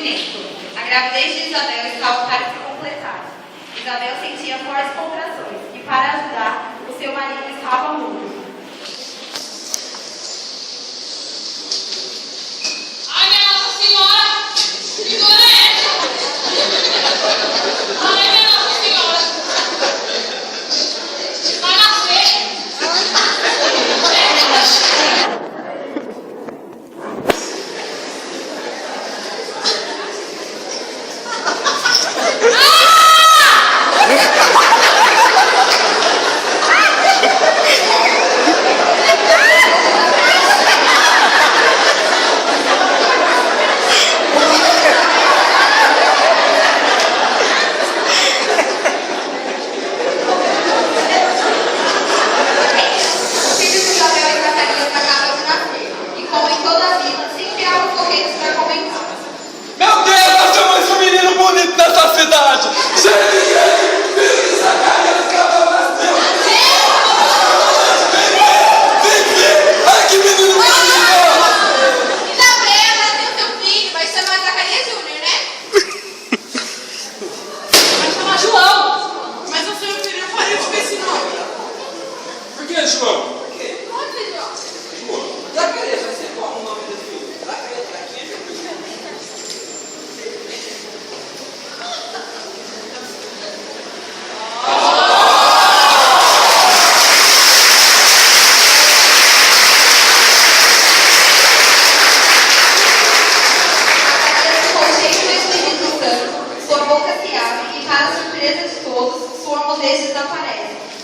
Cristo. A gravidez de Isabel estava para se completar. Isabel sentia fortes contrações e, para ajudar, o seu marido estava mudo. Ai, minha Nossa Senhora! Que dor é essa? Ai, minha Nossa Senhora! Vai nascer!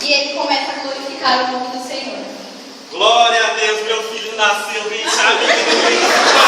E ele começa a glorificar o nome do Senhor. Glória a Deus, meu filho nasceu, bem sabe.